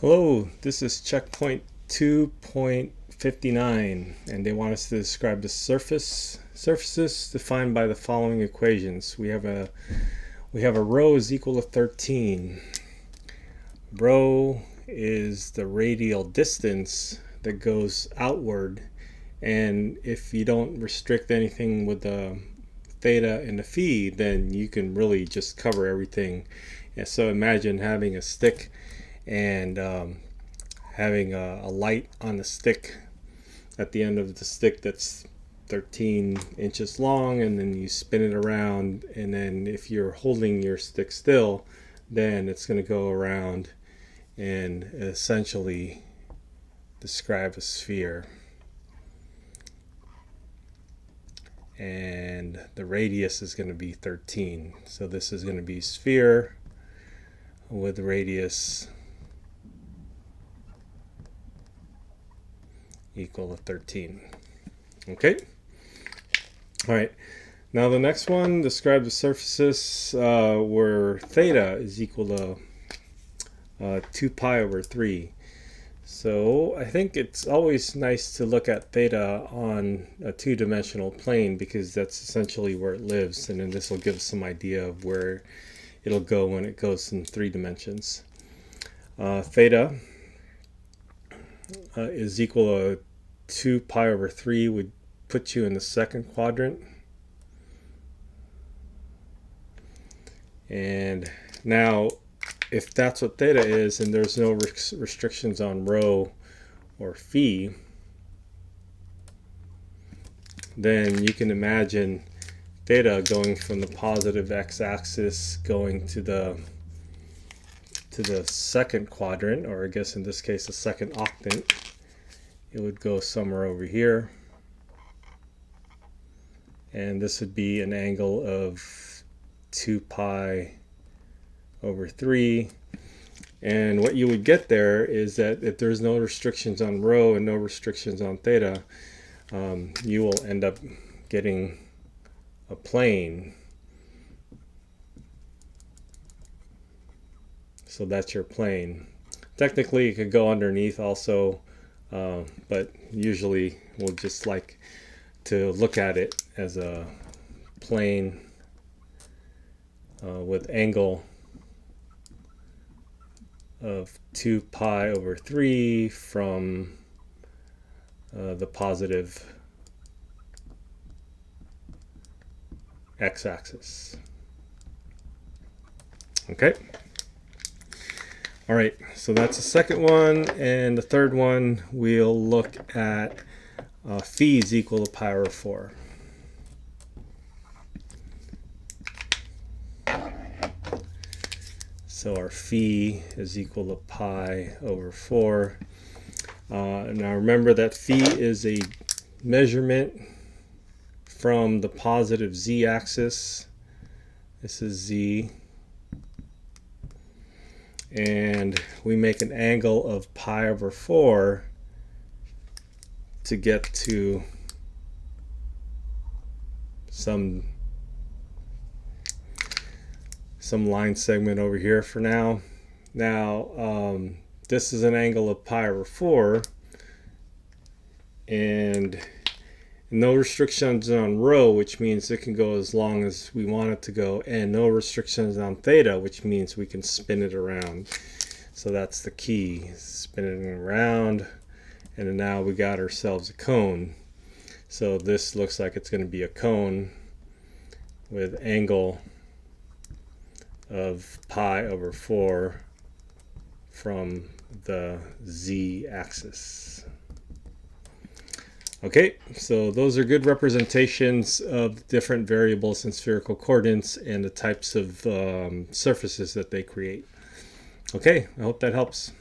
Hello, this is checkpoint 2.59, and they want us to describe the surfaces defined by the following equations. We have a rho is equal to 13. Rho is the radial distance that goes outward, and if you don't restrict anything with the theta and the phi, then you can really just cover everything. And so imagine having a stick and having a light on the stick at the end of the stick that's 13 inches long, and then you spin it around, and then if you're holding your stick still, then it's going to go around and essentially describe a sphere. And the radius is going to be 13. So this is going to be sphere with radius equal to 13. Okay. All right. Now the next one, describe the surfaces where theta is equal to 2 pi over 3. So I think it's always nice to look at theta on a two-dimensional plane, because that's essentially where it lives, and then this will give us some idea of where it'll go when it goes in 3 dimensions. Theta is equal to 2 pi over 3 would put you in the second quadrant. And now if that's what theta is and there's no restrictions on rho or phi, then you can imagine theta going from the positive x-axis going to the second quadrant, or I guess in this case the second octant. It would go somewhere over here, and this would be an angle of 2 pi over 3. And what you would get there is that if there's no restrictions on rho and no restrictions on theta, you will end up getting a plane. So that's your plane. Technically it could go underneath also, but usually we'll just like to look at it as a plane with angle of 2 pi over 3 from the positive x-axis. Okay. All right, so that's the second one, and the third one we'll look at phi is equal to pi over 4. So our phi is equal to pi over 4. Now remember that phi is a measurement from the positive z-axis. This is z. And we make an angle of pi over 4 to get to some line segment over here for now. Now this is an angle of pi over 4, and no restrictions on rho, which means it can go as long as we want it to go, and no restrictions on theta, which means we can spin it around. So that's the key, spinning it around, and then now we got ourselves a cone. So this looks like it's going to be a cone with angle of pi over 4 from the z-axis. Okay, so those are good representations of different variables in spherical coordinates and the types of surfaces that they create. Okay, I hope that helps.